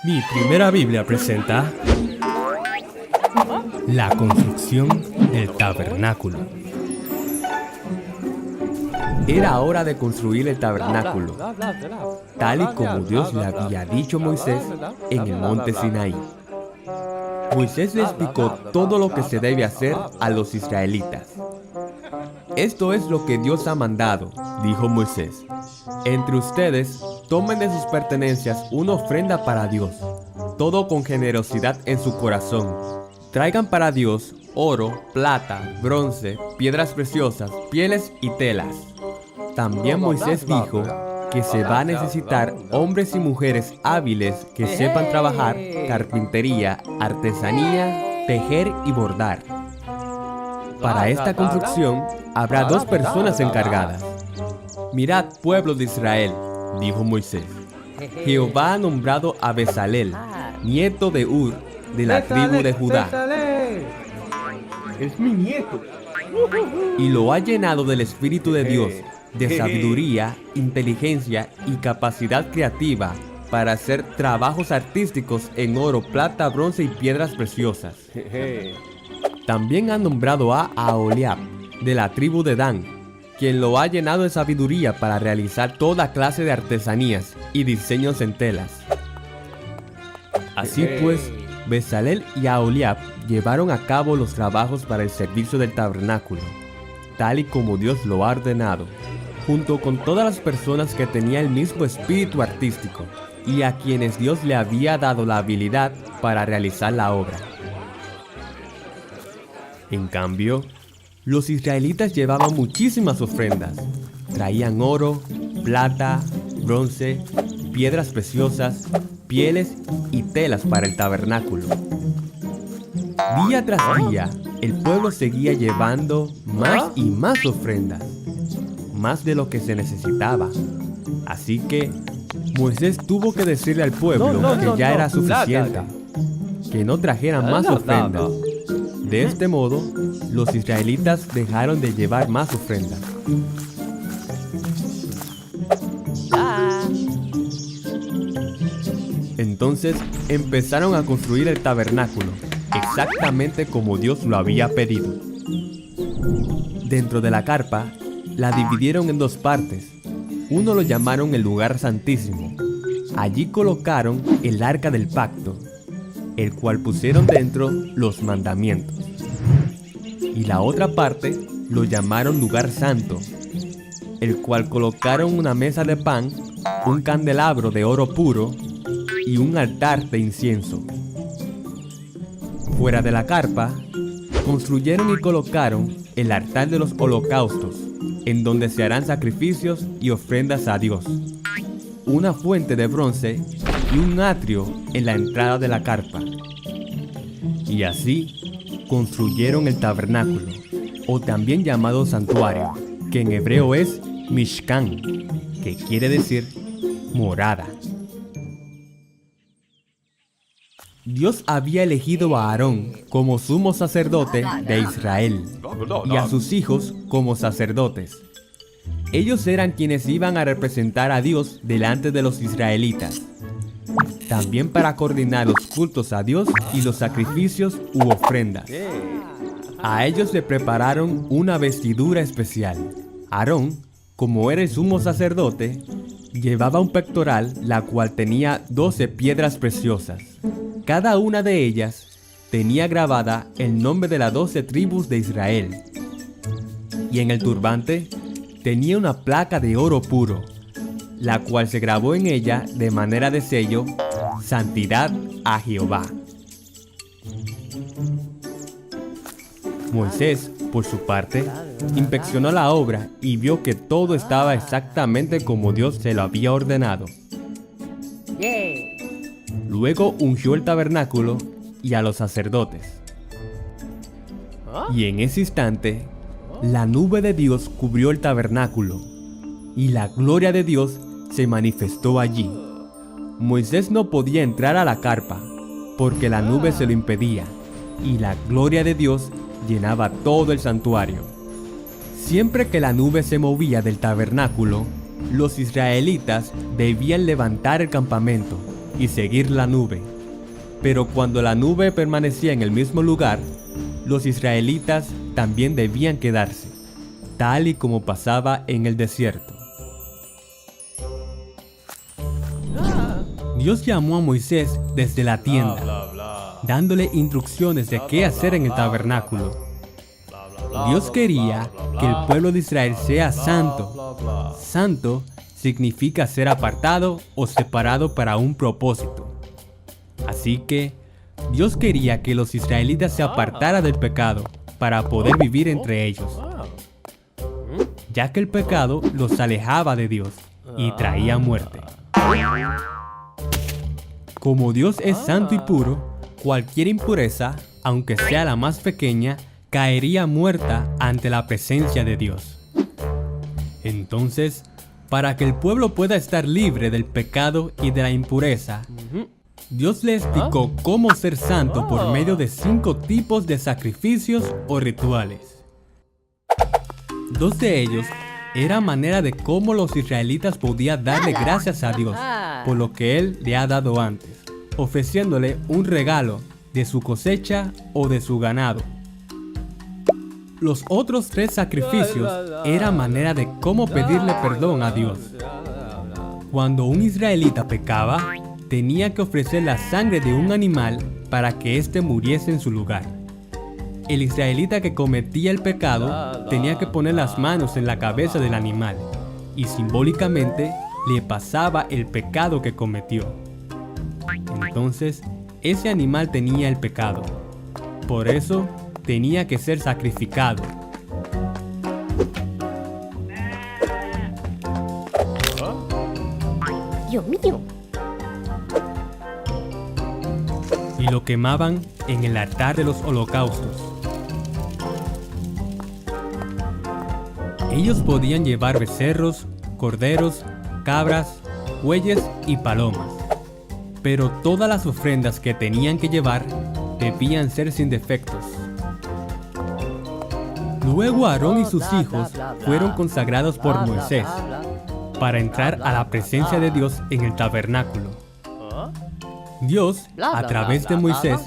Mi primera Biblia presenta la construcción del tabernáculo. Era hora de construir el tabernáculo, tal y como Dios le había dicho a Moisés en el monte Sinaí. Moisés le explicó todo lo que se debe hacer a los israelitas. Esto es lo que Dios ha mandado, dijo Moisés. Entre ustedes, tomen de sus pertenencias una ofrenda para Dios, todo con generosidad en su corazón. Traigan para Dios oro, plata, bronce, piedras preciosas, pieles y telas. También Moisés dijo que se va a necesitar hombres y mujeres hábiles que sepan trabajar, carpintería, artesanía, tejer y bordar. Para esta construcción habrá 2 personas encargadas. Mirad, pueblo de Israel, dijo Moisés. Jehová ha nombrado a Bezalel, nieto de Ur, de la tribu de Judá. Es mi nieto. Y lo ha llenado del Espíritu de Dios, de sabiduría, inteligencia y capacidad creativa para hacer trabajos artísticos en oro, plata, bronce y piedras preciosas. También ha nombrado a Aholiab, de la tribu de Dan, quien lo ha llenado de sabiduría para realizar toda clase de artesanías y diseños en telas. Así pues, Bezalel y Aholiab llevaron a cabo los trabajos para el servicio del tabernáculo, tal y como Dios lo ha ordenado, junto con todas las personas que tenían el mismo espíritu artístico y a quienes Dios le había dado la habilidad para realizar la obra. En cambio, los israelitas llevaban muchísimas ofrendas. Traían oro, plata, bronce, piedras preciosas, pieles y telas para el tabernáculo. Día tras día, el pueblo seguía llevando más y más ofrendas, más de lo que se necesitaba. Así que Moisés tuvo que decirle al pueblo que ya era suficiente, que no trajeran más ofrendas. De este modo, los israelitas dejaron de llevar más ofrendas. Entonces empezaron a construir el tabernáculo, exactamente como Dios lo había pedido. Dentro de la carpa, la dividieron en 2 partes. Uno lo llamaron el lugar santísimo. Allí colocaron el arca del pacto, el cual pusieron dentro los mandamientos. Y la otra parte lo llamaron lugar santo, el cual colocaron una mesa de pan, un candelabro de oro puro y un altar de incienso. Fuera de la carpa, construyeron y colocaron el altar de los holocaustos, en donde se harán sacrificios y ofrendas a Dios, una fuente de bronce y un atrio en la entrada de la carpa. Y así construyeron el tabernáculo, o también llamado santuario, que en hebreo es Mishkan, que quiere decir morada. Dios había elegido a Aarón como sumo sacerdote de Israel y a sus hijos como sacerdotes. Ellos eran quienes iban a representar a Dios delante de los israelitas, también para coordinar los cultos a Dios y los sacrificios u ofrendas. A ellos le prepararon una vestidura especial. Aarón, como era el sumo sacerdote, llevaba un pectoral, la cual tenía 12 piedras preciosas. Cada una de ellas tenía grabada el nombre de las 12 tribus de Israel. Y en el turbante tenía una placa de oro puro, la cual se grabó en ella de manera de sello: Santidad a Jehová. Moisés, por su parte, inspeccionó la obra y vio que todo estaba exactamente como Dios se lo había ordenado. Luego ungió el tabernáculo y a los sacerdotes. Y en ese instante, la nube de Dios cubrió el tabernáculo, y la gloria de Dios se manifestó allí. Moisés no podía entrar a la carpa, porque la nube se lo impedía, y la gloria de Dios llenaba todo el santuario. Siempre que la nube se movía del tabernáculo, los israelitas debían levantar el campamento y seguir la nube. Pero cuando la nube permanecía en el mismo lugar, los israelitas también debían quedarse, tal y como pasaba en el desierto. Dios llamó a Moisés desde la tienda, dándole instrucciones de qué hacer en el tabernáculo. Dios quería que el pueblo de Israel sea santo. Santo significa ser apartado o separado para un propósito. Así que Dios quería que los israelitas se apartaran del pecado para poder vivir entre ellos, ya que el pecado los alejaba de Dios y traía muerte. Como Dios es santo y puro, cualquier impureza, aunque sea la más pequeña, caería muerta ante la presencia de Dios. Entonces, para que el pueblo pueda estar libre del pecado y de la impureza, Dios le explicó cómo ser santo por medio de 5 tipos de sacrificios o rituales. 2 de ellos era manera de cómo los israelitas podían darle gracias a Dios por lo que Él le ha dado antes, ofreciéndole un regalo de su cosecha o de su ganado. Los otros 3 sacrificios eran manera de cómo pedirle perdón a Dios. Cuando un israelita pecaba, tenía que ofrecer la sangre de un animal para que éste muriese en su lugar. El israelita que cometía el pecado tenía que poner las manos en la cabeza del animal y simbólicamente le pasaba el pecado que cometió. Entonces, ese animal tenía el pecado. Por eso, tenía que ser sacrificado. Dios mío. Y lo quemaban en el altar de los holocaustos. Ellos podían llevar becerros, corderos, cabras, bueyes y palomas. Pero todas las ofrendas que tenían que llevar debían ser sin defectos. Luego Aarón y sus hijos fueron consagrados por Moisés para entrar a la presencia de Dios en el tabernáculo. Dios, a través de Moisés,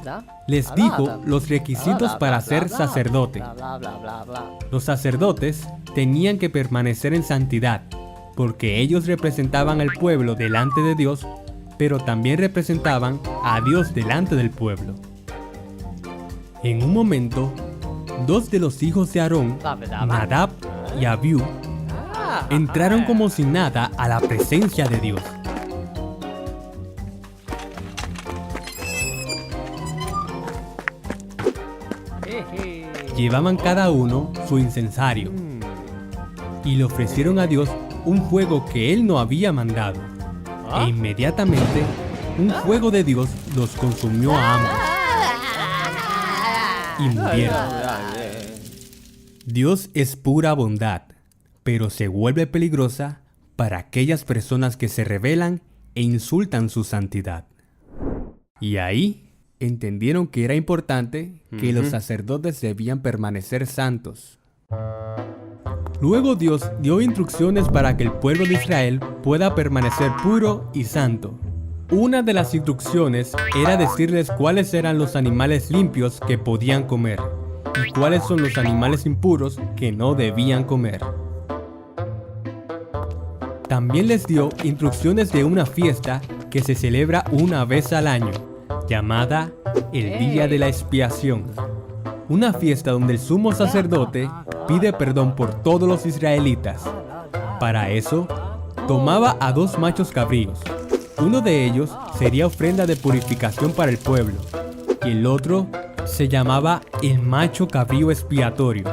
les dijo los requisitos para ser sacerdote. Los sacerdotes tenían que permanecer en santidad, porque ellos representaban al pueblo delante de Dios, pero también representaban a Dios delante del pueblo. En un momento, 2 de los hijos de Aarón, Nadab y Abiú, entraron como si nada a la presencia de Dios. Llevaban cada uno su incensario y le ofrecieron a Dios un fuego que Él no había mandado. E inmediatamente, un fuego de Dios los consumió a ambos y murieron. Dios es pura bondad, pero se vuelve peligrosa para aquellas personas que se rebelan e insultan su santidad. Y ahí entendieron que era importante que los sacerdotes debían permanecer santos. Luego Dios dio instrucciones para que el pueblo de Israel pueda permanecer puro y santo. Una de las instrucciones era decirles cuáles eran los animales limpios que podían comer y cuáles son los animales impuros que no debían comer. También les dio instrucciones de una fiesta que se celebra una vez al año, llamada el Día de la Expiación. Una fiesta donde el sumo sacerdote pide perdón por todos los israelitas. Para eso, tomaba a 2 machos cabríos. Uno de ellos sería ofrenda de purificación para el pueblo, y el otro se llamaba el macho cabrío expiatorio.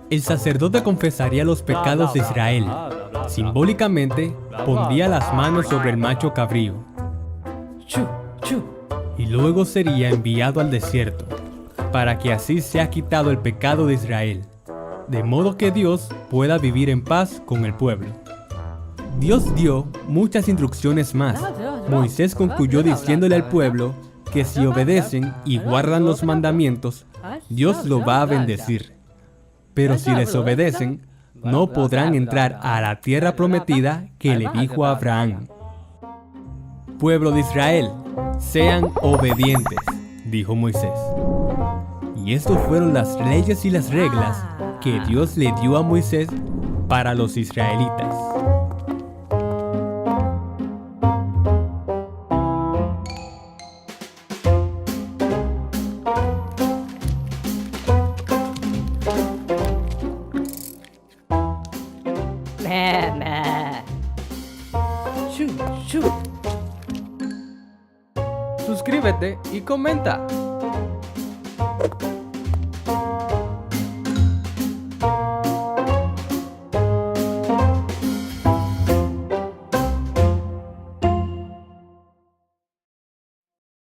El sacerdote confesaría los pecados de Israel. Simbólicamente, pondría las manos sobre el macho cabrío. Y luego sería enviado al desierto, para que así sea quitado el pecado de Israel, de modo que Dios pueda vivir en paz con el pueblo. Dios dio muchas instrucciones más. Moisés concluyó diciéndole al pueblo que si obedecen y guardan los mandamientos, Dios lo va a bendecir. Pero si desobedecen, no podrán entrar a la tierra prometida que le dijo a Abraham. pueblo de Israel, sean obedientes, dijo Moisés. Y estas fueron las leyes y las reglas que Dios le dio a Moisés para los israelitas. Suscríbete y comenta.